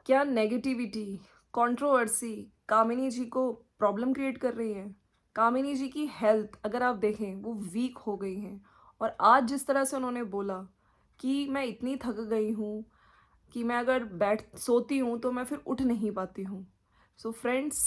क्या negativity, controversy कामिनी जी को problem create कर रही है? कामिनी जी की हेल्थ अगर आप देखें वो वीक हो गई हैं। और आज जिस तरह से उन्होंने बोला कि मैं इतनी थक गई हूँ कि मैं अगर बैठ सोती हूँ तो मैं फिर उठ नहीं पाती हूँ। सो फ्रेंड्स,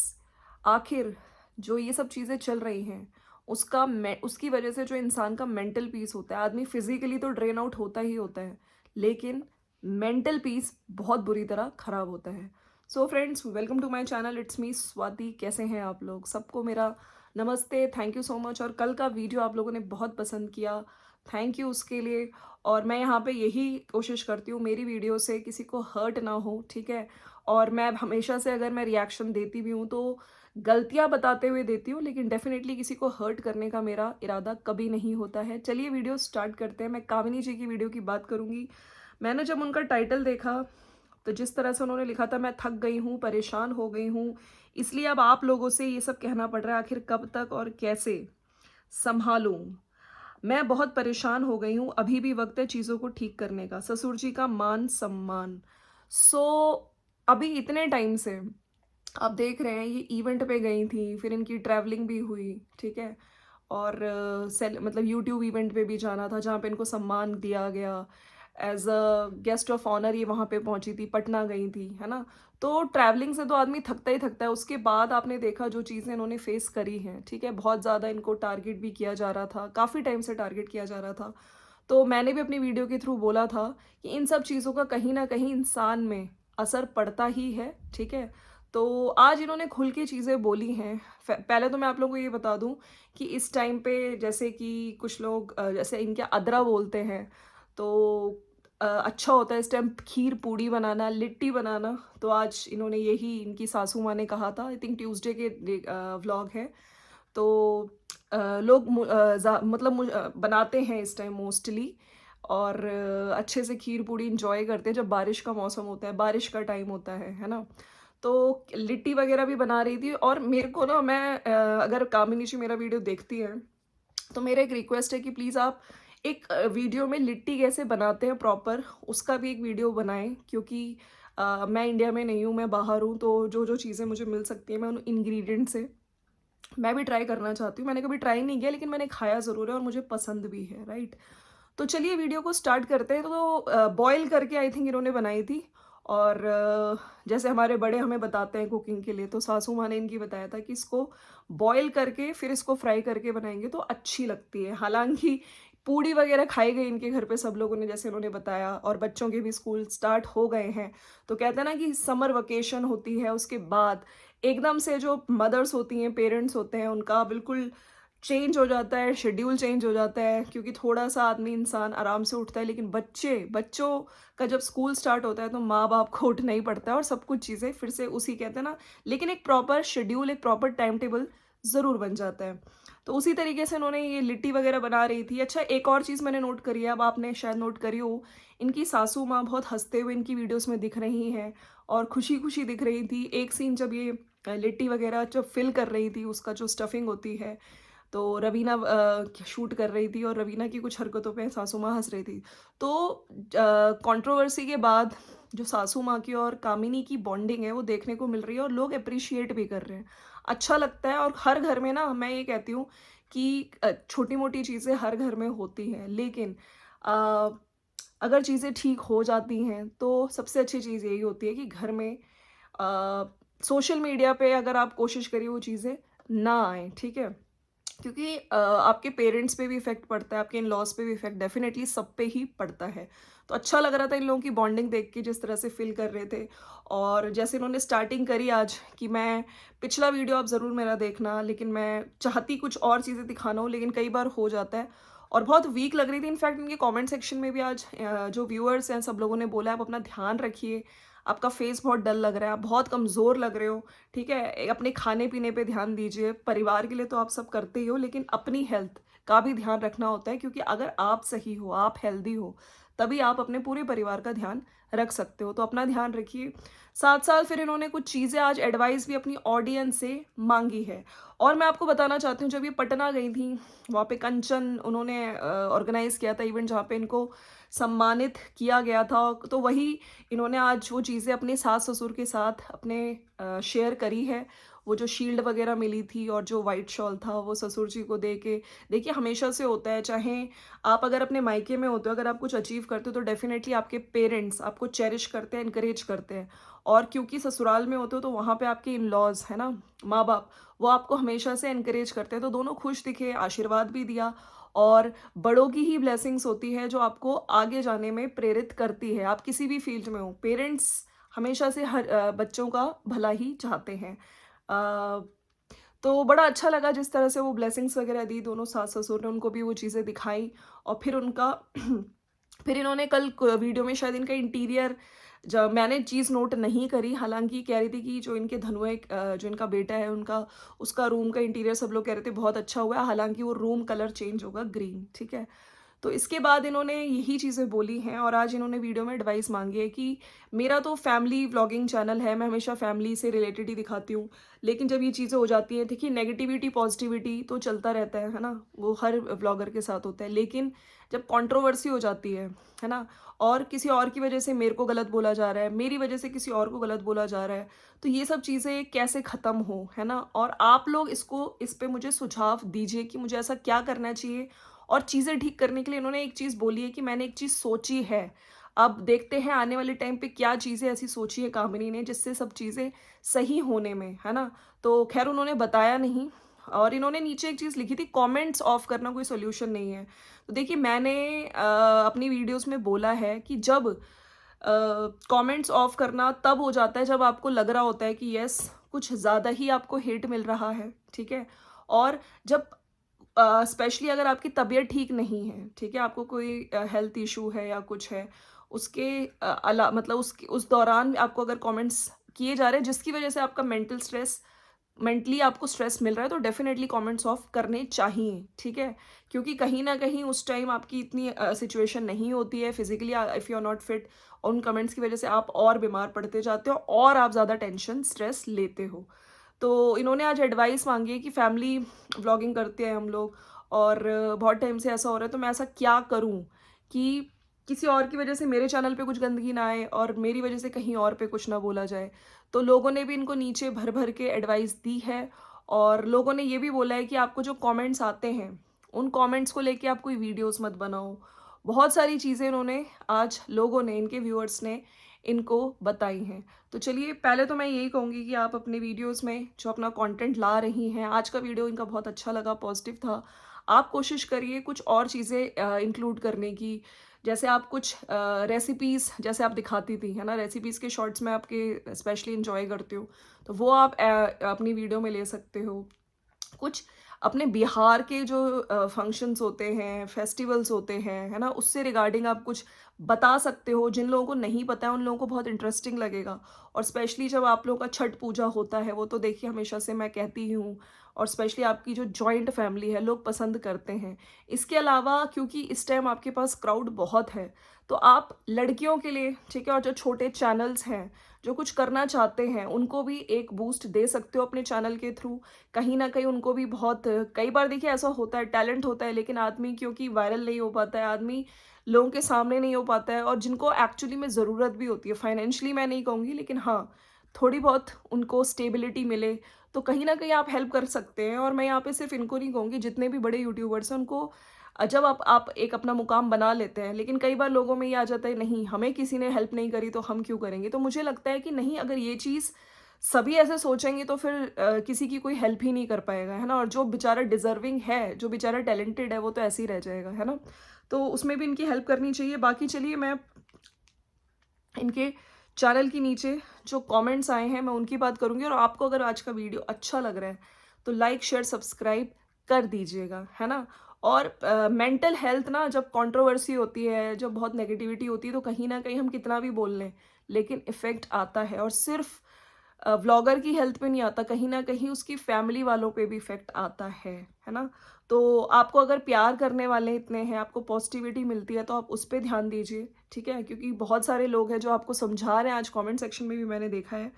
आखिर जो ये सब चीज़ें चल रही हैं उसकी वजह से जो इंसान का मेंटल पीस होता है, आदमी फिजिकली तो ड्रेन आउट होता ही होता है, लेकिन मेंटल पीस बहुत बुरी तरह खराब होता है। So friends, welcome to my channel, it's me Swati. कैसे हैं आप लोग? सबको मेरा नमस्ते, थैंक यू सो मच। और कल का वीडियो आप लोगों ने बहुत पसंद किया, थैंक यू उसके लिए। और मैं यहाँ पे यही कोशिश करती हूँ मेरी वीडियो से किसी को हर्ट ना हो, ठीक है। और मैं हमेशा से अगर मैं रिएक्शन देती भी हूँ तो गलतियाँ बताते हुए देती हूँ, लेकिन डेफिनेटली किसी को हर्ट करने का मेरा इरादा कभी नहीं होता है। चलिए वीडियो स्टार्ट करते हैं। मैं कामिनी जी की वीडियो की बात करूँगी। मैंने जब उनका टाइटल देखा तो जिस तरह से उन्होंने लिखा था, मैं थक गई हूँ, परेशान हो गई हूँ, इसलिए अब आप लोगों से ये सब कहना पड़ रहा है, आखिर कब तक और कैसे संभालूं। मैं बहुत परेशान हो गई हूँ, अभी भी वक्त है चीज़ों को ठीक करने का। ससुर जी का मान सम्मान। सो अभी इतने टाइम से आप देख रहे हैं, ये इवेंट पे गई थी, फिर इनकी ट्रैवलिंग भी हुई, ठीक है। और मतलब यूट्यूब इवेंट पे भी जाना था जहाँ पे इनको सम्मान दिया गया। As a guest of honour ये वहाँ पे पहुँची थी, पटना गई थी, है ना। तो ट्रैवलिंग से तो आदमी थकता ही थकता है। उसके बाद आपने देखा जो चीज़ें इन्होंने फेस करी हैं, ठीक है। बहुत ज़्यादा इनको टारगेट भी किया जा रहा था, काफ़ी टाइम से टारगेट किया जा रहा था। तो मैंने भी अपनी वीडियो के थ्रू बोला था कि इन सब चीज़ों का कहीं ना कहीं इंसान में असर पड़ता ही है, ठीक है। तो आज इन्होंने खुल के चीज़ें बोली हैं। पहले तो मैं आप लोगों को ये बता दूं कि इस टाइम पे जैसे कि कुछ लोग जैसे इनके अदरा बोलते हैं, तो अच्छा होता है इस टाइम खीर पूड़ी बनाना, लिट्टी बनाना। तो आज इन्होंने यही इनकी सासू माँ ने कहा था, आई थिंक ट्यूसडे के व्लॉग है। तो लोग मतलब बनाते हैं इस टाइम मोस्टली। और अच्छे से खीर पूड़ी इंजॉय करते हैं जब बारिश का मौसम होता है, बारिश का टाइम होता है ना। तो लिट्टी वगैरह भी बना रही थी। और मेरे को ना, मैं अगर कामिनी जी मेरा वीडियो देखती हैं तो मेरा एक रिक्वेस्ट है कि प्लीज़ आप एक वीडियो में लिट्टी कैसे बनाते हैं प्रॉपर, उसका भी एक वीडियो बनाएं। क्योंकि मैं इंडिया में नहीं हूँ, मैं बाहर हूँ, तो जो जो चीज़ें मुझे मिल सकती हैं मैं उन इंग्रेडिएंट से मैं भी ट्राई करना चाहती हूँ। मैंने कभी ट्राई नहीं किया, लेकिन मैंने खाया ज़रूर है और मुझे पसंद भी है, राइट। तो चलिए वीडियो को स्टार्ट करते हैं। तो बॉयल करके आई थिंक इन्होंने बनाई थी। और जैसे हमारे बड़े हमें बताते हैं कुकिंग के लिए, तो सासू माँ ने इनकी बताया था कि इसको बॉयल करके फिर इसको फ्राई करके बनाएंगे तो अच्छी लगती है। हालांकि पूड़ी वगैरह खाई गई इनके घर पे सब लोगों ने, जैसे उन्होंने बताया, और बच्चों के भी स्कूल स्टार्ट हो गए हैं। तो कहते हैं ना कि समर वेकेशन होती है, उसके बाद एकदम से जो मदर्स होती हैं, पेरेंट्स होते हैं, उनका बिल्कुल चेंज हो जाता है, शेड्यूल चेंज हो जाता है। क्योंकि थोड़ा-सा आदमी इंसान आराम से उठता है, लेकिन बच्चों का जब स्कूल स्टार्ट होता है तो माँ-बाप को उठना ही पड़ता है और सब कुछ चीज़ें फिर से उसी, कहते हैं ना, लेकिन एक प्रॉपर शेड्यूल, एक प्रॉपर टाइम टेबल ज़रूर बन जाता है। तो उसी तरीके से उन्होंने ये लिट्टी वगैरह बना रही थी। अच्छा, एक और चीज़ मैंने नोट करी है, अब आपने शायद नोट करी हो, इनकी सासू माँ बहुत हँसते हुए इनकी वीडियोज़ में दिख रही हैं और खुशी-खुशी दिख रही थी। एक सीन जब ये लिट्टी वगैरह जब फिल कर रही थी, उसका जो स्टफिंग होती है, तो रवीना शूट कर रही थी और रवीना की कुछ हरकतों पे सासू माँ हँस रही थी। तो कंट्रोवर्सी के बाद जो सासू माँ की और कामिनी की बॉन्डिंग है वो देखने को मिल रही है और लोग एप्रिशिएट भी कर रहे हैं। अच्छा लगता है। और हर घर में ना, मैं ये कहती हूँ कि छोटी-मोटी चीज़ें हर घर में होती हैं, लेकिन अ, अगर चीज़ें ठीक हो जाती हैं तो सबसे अच्छी चीज़ यही होती है कि घर में सोशल मीडिया पे अगर आप कोशिश करिए वो चीज़ें ना आएँ, ठीक है? क्योंकि आपके पेरेंट्स पे भी इफ़ेक्ट पड़ता है, आपके इन-लॉज़ पे भी इफ़ेक्ट डेफ़िनेटली सब पे ही पड़ता है। तो अच्छा लग रहा था इन लोगों की बॉन्डिंग देख के, जिस तरह से फ़ील कर रहे थे। और जैसे इन्होंने स्टार्टिंग करी आज कि मैं पिछला वीडियो आप ज़रूर मेरा देखना, लेकिन मैं चाहती कुछ और चीज़ें दिखाना हूँ, लेकिन कई बार हो जाता है। और बहुत वीक लग रही थी। इनफैक्ट इनके कमेंट सेक्शन में भी आज जो व्यूअर्स हैं सब लोगों ने बोला, आप अपना ध्यान रखिए, आपका फेस बहुत डल लग रहा है, आप बहुत कमज़ोर लग रहे हो, ठीक है। अपने खाने-पीने पे ध्यान दीजिए। परिवार के लिए तो आप सब करते ही हो, लेकिन अपनी हेल्थ का भी ध्यान रखना होता है। क्योंकि अगर आप सही हो, आप हेल्दी हो, तभी आप अपने पूरे परिवार का ध्यान रख सकते हो। तो अपना ध्यान रखिए। साथ साथ फिर इन्होंने कुछ चीज़ें आज एडवाइस भी अपनी ऑडियंस से मांगी है। और मैं आपको बताना चाहती हूँ, जब ये पटना गई थी, वहाँ पे कंचन उन्होंने ऑर्गेनाइज किया था इवेंट, जहाँ पे इनको सम्मानित किया गया था। तो वही इन्होंने आज वो चीज़ें अपने सास ससुर के साथ अपने शेयर करी है। वो जो शील्ड वगैरह मिली थी और जो वाइट शॉल था, वो ससुर जी को दे के, देखिए हमेशा से होता है, चाहे आप अगर अपने मायके में होते हो, अगर आप कुछ अचीव करते हो तो डेफिनेटली आपके पेरेंट्स आपको चेरिश करते हैं, इनकरेज करते हैं। और क्योंकि ससुराल में होते हो तो वहाँ पे आपके इन लॉज है ना, माँ बाप, वो आपको हमेशा से इनकरेज करते हैं। तो दोनों खुश दिखे, आशीर्वाद भी दिया। और बड़ों की ही ब्लेसिंग्स होती है जो आपको आगे जाने में प्रेरित करती है। आप किसी भी फील्ड में हो, पेरेंट्स हमेशा से हर बच्चों का भला ही चाहते हैं। अ, तो बड़ा अच्छा लगा जिस तरह से वो ब्लेसिंग्स वगैरह दी, दोनों सास ससुर ने उनको भी वो चीज़ें दिखाई। और फिर उनका फिर इन्होंने कल वीडियो में शायद इनका इंटीरियर, जब मैंने चीज़ नोट नहीं करी, हालांकि कह रही थी कि जो इनके धनुए जो इनका बेटा है उनका, उसका रूम का इंटीरियर सब लोग कह रहे थे बहुत अच्छा हुआ है, हालांकि वो रूम कलर चेंज होगा ग्रीन, ठीक है। तो इसके बाद इन्होंने यही चीज़ें बोली हैं और आज इन्होंने वीडियो में एडवाइस मांगी है कि मेरा तो फैमिली व्लॉगिंग चैनल है, मैं हमेशा फैमिली से रिलेटेड ही दिखाती हूँ, लेकिन जब ये चीज़ें हो जाती हैं, देखिए नेगेटिविटी पॉजिटिविटी तो चलता रहता है ना, वो हर व्लॉगर के साथ होता है, लेकिन जब कंट्रोवर्सी हो जाती है ना, और किसी और की वजह से मेरे को गलत बोला जा रहा है, मेरी वजह से किसी और को गलत बोला जा रहा है, तो ये सब चीज़ें कैसे ख़त्म हो, है ना। और आप लोग इस पे मुझे सुझाव दीजिए कि मुझे ऐसा क्या करना चाहिए। और चीज़ें ठीक करने के लिए इन्होंने एक चीज़ बोली है कि मैंने एक चीज़ सोची है, अब देखते हैं आने वाले टाइम पे क्या चीज़ें ऐसी सोची है कामिनी ने जिससे सब चीज़ें सही होने में, है ना। तो खैर उन्होंने बताया नहीं। और इन्होंने नीचे एक चीज़ लिखी थी, कमेंट्स ऑफ करना कोई सोल्यूशन नहीं है। तो देखिए मैंने अपनी वीडियोस में बोला है कि जब कमेंट्स ऑफ करना तब हो जाता है जब आपको लग रहा होता है कि यस कुछ ज़्यादा ही आपको हेट मिल रहा है, ठीक है। और जब स्पेशली अगर आपकी तबीयत ठीक नहीं है, ठीक है, आपको कोई हेल्थ इशू है या कुछ है, उसके मतलब उस दौरान आपको अगर कमेंट्स किए जा रहे हैं जिसकी वजह से आपका मेंटली आपको स्ट्रेस मिल रहा है, तो डेफिनेटली कमेंट्स ऑफ करने चाहिए, ठीक है। क्योंकि कहीं ना कहीं उस टाइम आपकी इतनी सिचुएशन नहीं होती है physically, if you are not fit, उन कमेंट्स की वजह से आप और बीमार पड़ते जाते हो और आप ज़्यादा टेंशन स्ट्रेस लेते हो। तो इन्होंने आज एडवाइस मांगी है कि फैमिली व्लॉगिंग करते हैं हम लोग, और बहुत टाइम से ऐसा हो रहा है, तो मैं ऐसा क्या करूं कि किसी और की वजह से मेरे चैनल पे कुछ गंदगी ना आए और मेरी वजह से कहीं और पे कुछ ना बोला जाए। तो लोगों ने भी इनको नीचे भर भर के एडवाइस दी है। और लोगों ने ये भी बोला है कि आपको जो कमेंट्स आते हैं उन कमेंट्स को लेके आप कोई वीडियोस मत बनाओ। बहुत सारी चीज़ें इन्होंने आज लोगों ने, इनके व्यूअर्स ने इनको बताई हैं। तो चलिए पहले तो मैं यही कहूँगी कि आप अपने वीडियोस में जो अपना कंटेंट ला रही हैं, आज का वीडियो इनका बहुत अच्छा लगा, पॉजिटिव था। आप कोशिश करिए कुछ और चीज़ें इंक्लूड करने की। जैसे आप कुछ रेसिपीज़ जैसे आप दिखाती थी, है ना, रेसिपीज़ के शॉर्ट्स मैं आपके स्पेशली इंजॉय करती हूँ, तो वो आप अपनी वीडियो में ले सकते हो। कुछ अपने बिहार के जो फंक्शंस होते हैं, फेस्टिवल्स होते हैं, है ना, उससे रिगार्डिंग आप कुछ बता सकते हो। जिन लोगों को नहीं पता है उन लोगों को बहुत इंटरेस्टिंग लगेगा। और स्पेशली जब आप लोगों का छठ पूजा होता है, वो तो देखिए हमेशा से मैं कहती ही हूँ, और स्पेशली आपकी जो जॉइंट फैमिली है लोग पसंद करते हैं। इसके अलावा क्योंकि इस टाइम आपके पास क्राउड बहुत है, तो आप लड़कियों के लिए, ठीक है, और जो छोटे चैनल्स हैं जो कुछ करना चाहते हैं उनको भी एक बूस्ट दे सकते हो अपने चैनल के थ्रू। कहीं न कहीं उनको भी बहुत, कई बार देखिए ऐसा होता है, टैलेंट होता है लेकिन आदमी क्योंकि वायरल नहीं हो पाता है, आदमी लोगों के सामने नहीं हो पाता है, और जिनको एक्चुअली में ज़रूरत भी होती है, फाइनेंशियली मैं नहीं कहूँगी, लेकिन हाँ, थोड़ी बहुत उनको स्टेबिलिटी मिले, तो कहीं न कहीं आप हेल्प कर सकते हैं। और मैं यहाँ पे सिर्फ़ इनको नहीं कहूँगी, जितने भी बड़े यूट्यूबर्स हैं उनको जब आप एक अपना मुकाम बना लेते हैं, लेकिन कई बार लोगों में ये आ जाता है, नहीं हमें किसी ने हेल्प नहीं करी तो हम क्यों करेंगे। तो मुझे लगता है कि नहीं, अगर ये चीज़ सभी ऐसे सोचेंगे तो फिर किसी की कोई हेल्प ही नहीं कर पाएगा, है ना। और जो बेचारा डिजर्विंग है, जो बेचारा टैलेंटेड है, वो तो ऐसे ही रह जाएगा, है ना। तो उसमें भी इनकी हेल्प करनी चाहिए। बाकी चलिए मैं इनके चैनल के नीचे जो कमेंट्स आए हैं मैं उनकी बात करूंगी। और आपको अगर आज का वीडियो अच्छा लग रहा है तो लाइक शेयर सब्सक्राइब कर दीजिएगा, है ना। और मेंटल हेल्थ ना, जब कंट्रोवर्सी होती है, जब बहुत नेगेटिविटी होती है, तो कहीं ना कहीं हम कितना भी बोल लें लेकिन इफ़ेक्ट आता है। और सिर्फ व्लॉगर की हेल्थ पे नहीं आता, कहीं ना कहीं उसकी फैमिली वालों पे भी इफ़ेक्ट आता है ना। तो आपको अगर प्यार करने वाले इतने हैं, आपको पॉजिटिविटी मिलती है, तो आप उस पे ध्यान दीजिए, ठीक है? क्योंकि बहुत सारे लोग हैं जो आपको समझा रहे हैं, आज कमेंट सेक्शन में भी मैंने देखा है।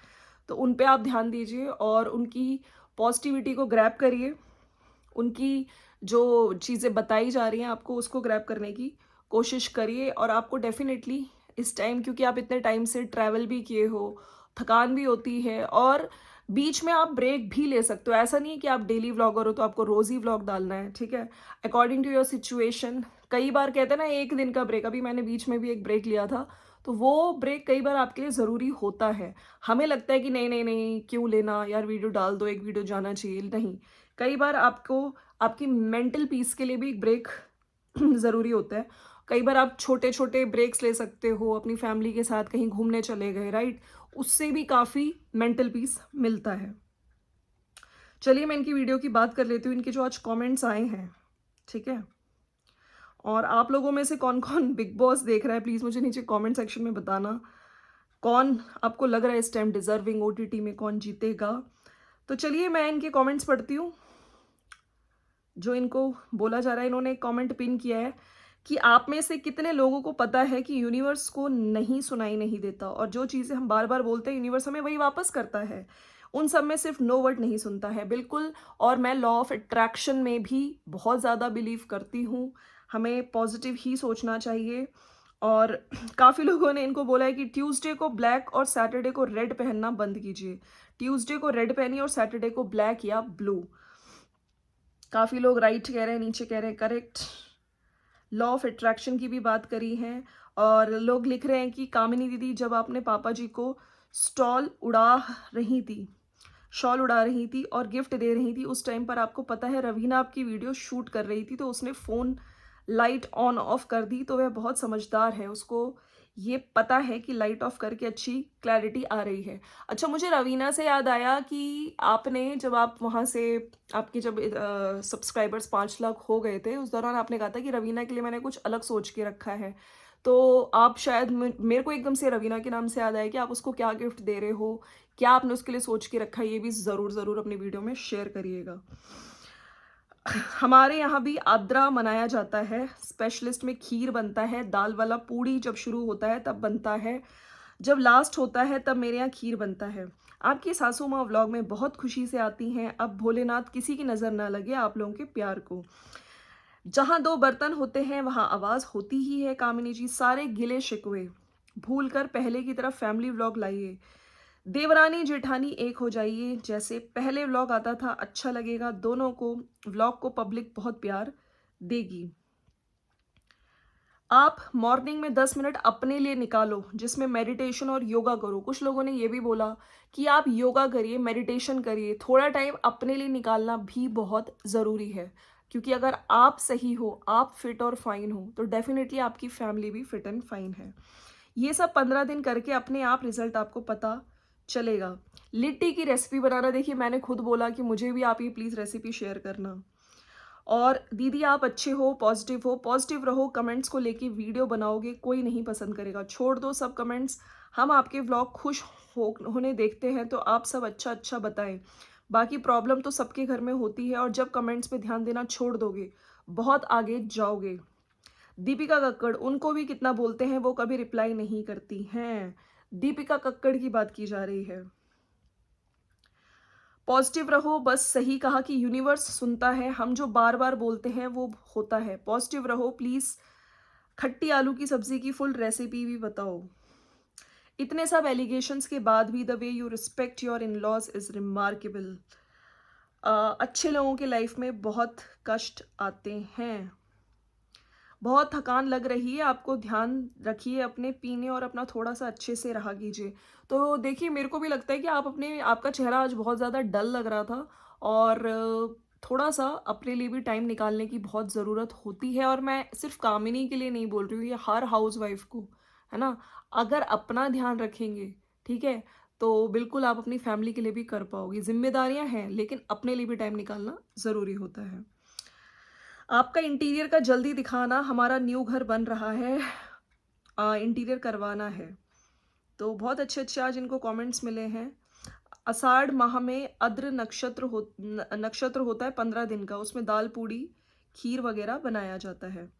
तो उन पे आप ध्यान दीजिए और उनकी पॉजिटिविटी को ग्रैब करिए। उनकी जो चीज़ें बताई जा रही हैं आपको, उसको ग्रैब करने की कोशिश करिए। और आपको डेफ़िनेटली इस टाइम, क्योंकि आप इतने टाइम से ट्रैवल भी किए हो, थकान भी होती है और बीच में आप ब्रेक भी ले सकते हो। ऐसा नहीं है कि आप डेली व्लॉगर हो तो आपको रोज़ ही व्लॉग डालना है, ठीक है? According to your situation. कई बार कहते हैं ना 1 दिन का ब्रेक, अभी मैंने बीच में भी एक ब्रेक लिया था, तो वो ब्रेक कई बार आपके लिए ज़रूरी होता है। हमें लगता है कि नहीं, नहीं, नहीं, क्यों लेना यार, वीडियो डाल दो, एक वीडियो जाना चाहिए। नहीं, कई बार आपको आपकी मेंटल पीस के लिए भी एक ब्रेक ज़रूरी होता है। कई बार आप छोटे-छोटे ब्रेक्स ले सकते हो, अपनी फैमिली के साथ कहीं घूमने चले गए, राइट? उससे भी काफ़ी मेंटल पीस मिलता है। चलिए मैं इनकी वीडियो की बात कर लेती हूँ, इनके जो आज कमेंट्स आए हैं, ठीक है? और आप लोगों में से कौन-कौन बिग बॉस देख रहा है, प्लीज़ मुझे नीचे कमेंट सेक्शन में बताना। कौन आपको लग रहा है इस टाइम डिज़र्विंग, ओटीटी में कौन जीतेगा? तो चलिए मैं इनके कमेंट्स पढ़ती हूँ। जो इनको बोला जा रहा है, इन्होंने एक कमेंट पिन किया है कि आप में से कितने लोगों को पता है कि यूनिवर्स को नहीं सुनाई नहीं देता, और जो चीज़ें हम बार बार बोलते हैं यूनिवर्स हमें वही वापस करता है। उन सब में सिर्फ नो वर्ड नहीं सुनता है, बिल्कुल। और मैं लॉ ऑफ अट्रैक्शन में भी बहुत ज़्यादा बिलीव करती हूँ। हमें पॉजिटिव ही सोचना चाहिए। और काफ़ी लोगों ने इनको बोला है कि ट्यूसडे को ब्लैक और सैटरडे को रेड पहनना बंद कीजिए। ट्यूसडे को रेड पहनिए और सैटरडे को ब्लैक या ब्लू। काफ़ी लोग राइट कह रहे हैं, नीचे कह रहे हैं करेक्ट। लॉ ऑफ अट्रैक्शन की भी बात करी है। और लोग लिख रहे हैं कि कामिनी दीदी, जब आपने पापा जी को स्टॉल उड़ा रही थी शॉल उड़ा रही थी और गिफ्ट दे रही थी, उस टाइम पर आपको पता है रवीना आपकी वीडियो शूट कर रही थी, तो उसने फ़ोन लाइट ऑन ऑफ कर दी। तो वह बहुत समझदार है, उसको ये पता है कि लाइट ऑफ करके अच्छी क्लैरिटी आ रही है। अच्छा, मुझे रवीना से याद आया कि आपने जब आप वहाँ से, आपके जब सब्सक्राइबर्स 5 लाख हो गए थे, उस दौरान आपने कहा था कि रवीना के लिए मैंने कुछ अलग सोच के रखा है। तो आप शायद, मेरे को एकदम से रवीना के नाम से याद आया कि आप उसको क्या गिफ्ट दे रहे हो, क्या आपने उसके लिए सोच के रखा है, ये भी ज़रूर ज़रूर अपनी वीडियो में शेयर करिएगा। हमारे यहाँ भी आद्रा मनाया जाता है। स्पेशलिस्ट में खीर बनता है, दाल वाला पूड़ी जब शुरू होता है तब बनता है, जब लास्ट होता है तब मेरे यहाँ खीर बनता है। आपकी सासू माँ व्लॉग में बहुत खुशी से आती हैं। अब भोलेनाथ किसी की नज़र ना लगे आप लोगों के प्यार को। जहाँ दो बर्तन होते हैं वहाँ आवाज़ होती ही है। कामिनी जी, सारे गिले शिकवे भूल कर पहले की तरफ फैमिली व्लॉग लाइए। देवरानी जेठानी एक हो जाइए, जैसे पहले व्लॉग आता था, अच्छा लगेगा दोनों को। व्लॉग को पब्लिक बहुत प्यार देगी। आप मॉर्निंग में 10 मिनट अपने लिए निकालो, जिसमें मेडिटेशन और योगा करो। कुछ लोगों ने ये भी बोला कि आप योगा करिए, मेडिटेशन करिए। थोड़ा टाइम अपने लिए निकालना भी बहुत ज़रूरी है, क्योंकि अगर आप सही हो, आप फिट और फाइन हो, तो डेफिनेटली आपकी फैमिली भी फिट एंड फाइन है। ये सब 15 दिन करके अपने आप रिजल्ट आपको पता चलेगा। लिट्टी की रेसिपी बनाना, देखिए मैंने खुद बोला कि मुझे भी आप ये प्लीज़ रेसिपी शेयर करना। और दीदी आप अच्छे हो, पॉजिटिव रहो। कमेंट्स को लेके वीडियो बनाओगे, कोई नहीं पसंद करेगा, छोड़ दो सब कमेंट्स। हम आपके व्लॉग खुश होने देखते हैं, तो आप सब अच्छा अच्छा बताएं। बाकी प्रॉब्लम तो सबके घर में होती है, और जब कमेंट्स पे ध्यान देना छोड़ दोगे, बहुत आगे जाओगे। दीपिका कक्कड़, उनको भी कितना बोलते हैं, वो कभी रिप्लाई नहीं करती हैं। दीपिका कक्कड़ की बात की जा रही है। पॉजिटिव रहो, बस सही कहा कि यूनिवर्स सुनता है, हम जो बार बार बोलते हैं वो होता है। पॉजिटिव रहो प्लीज़। खट्टी आलू की सब्जी की फुल रेसिपी भी बताओ। इतने सब एलिगेशंस के बाद भी the way you respect your in laws is remarkable. अच्छे लोगों के लाइफ में बहुत कष्ट आते हैं। बहुत थकान लग रही है, आपको ध्यान रखिए अपने पीने और अपना थोड़ा सा अच्छे से रहा कीजिए। तो देखिए मेरे को भी लगता है कि आपका चेहरा आज बहुत ज़्यादा डल लग रहा था, और थोड़ा सा अपने लिए भी टाइम निकालने की बहुत ज़रूरत होती है। और मैं सिर्फ कामिनी के लिए नहीं बोल रही हूँ, ये हर हाउस वाइफ को, है ना? अगर अपना ध्यान रखेंगे, ठीक है, तो बिल्कुल आप अपनी फैमिली के लिए भी कर पाओगे। जिम्मेदारियां हैं, लेकिन अपने लिए भी टाइम निकालना ज़रूरी होता है। आपका इंटीरियर का जल्दी दिखाना, हमारा न्यू घर बन रहा है, इंटीरियर करवाना है। तो बहुत अच्छे अच्छे आज इनको कमेंट्स मिले हैं। आषाढ़ माह में अद्र नक्षत्र होता है 15 दिन का, उसमें दाल पूड़ी खीर वगैरह बनाया जाता है।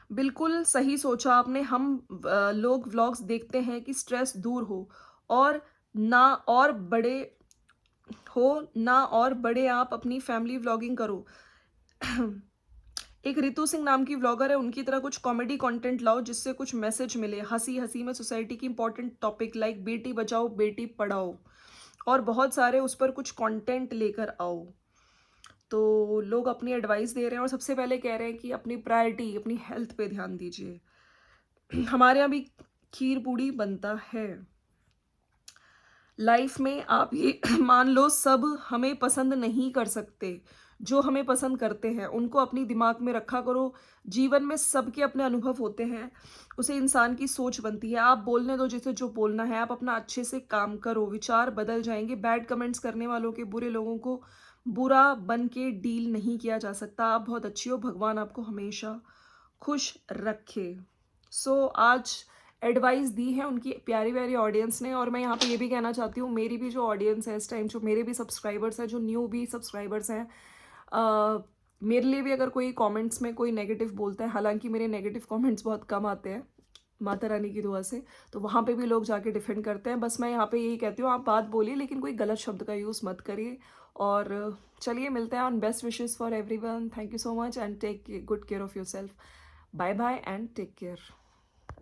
बिल्कुल सही सोचा आपने। हम लोग व्लॉग्स देखते हैं कि स्ट्रेस दूर हो और ना और बड़े और बड़े आप अपनी फैमिली व्लॉगिंग करो। एक रितु सिंह नाम की व्लॉगर है, उनकी तरह कुछ कॉमेडी कंटेंट लाओ जिससे कुछ मैसेज मिले, हंसी हंसी में सोसाइटी की important topic like Beti Bachao Beti Padhao, और बहुत सारे उस पर कुछ कंटेंट लेकर आओ। तो लोग अपनी एडवाइस दे रहे हैं और सबसे पहले कह रहे हैं कि अपनी प्रायोरिटी अपनी हेल्थ पे ध्यान दीजिए। हमारे यहाँ भी खीर पूड़ी बनता है। लाइफ में आप ये मान लो सब हमें पसंद नहीं कर सकते, जो हमें पसंद करते हैं उनको अपनी दिमाग में रखा करो। जीवन में सबके अपने अनुभव होते हैं, उसे इंसान की सोच बनती है। आप बोलने दो जिसे जो बोलना है, आप अपना अच्छे से काम करो, विचार बदल जाएंगे। बैड कमेंट्स करने वालों के, बुरे लोगों को बुरा बन के डील नहीं किया जा सकता। आप बहुत अच्छी हो, भगवान आपको हमेशा खुश रखे। सो आज एडवाइस दी है उनकी प्यारी प्यारी ऑडियंस ने, और मैं यहाँ पे ये भी कहना चाहती हूँ, मेरी भी जो ऑडियंस है इस टाइम, जो मेरे भी सब्सक्राइबर्स हैं, जो न्यू भी सब्सक्राइबर्स हैं, मेरे लिए भी अगर कोई कमेंट्स में कोई नेगेटिव बोलता है, हालांकि मेरे नेगेटिव कमेंट्स बहुत कम आते हैं माता रानी की दुआ से, तो वहाँ पे भी लोग जाके डिफेंड करते हैं। बस मैं यहाँ पे यही कहती हूँ, आप बात बोलिए लेकिन कोई गलत शब्द का यूज़ मत करिए। और चलिए मिलते हैं, on best wishes for everyone. Thank you so much and take good care of yourself. Bye bye and take care.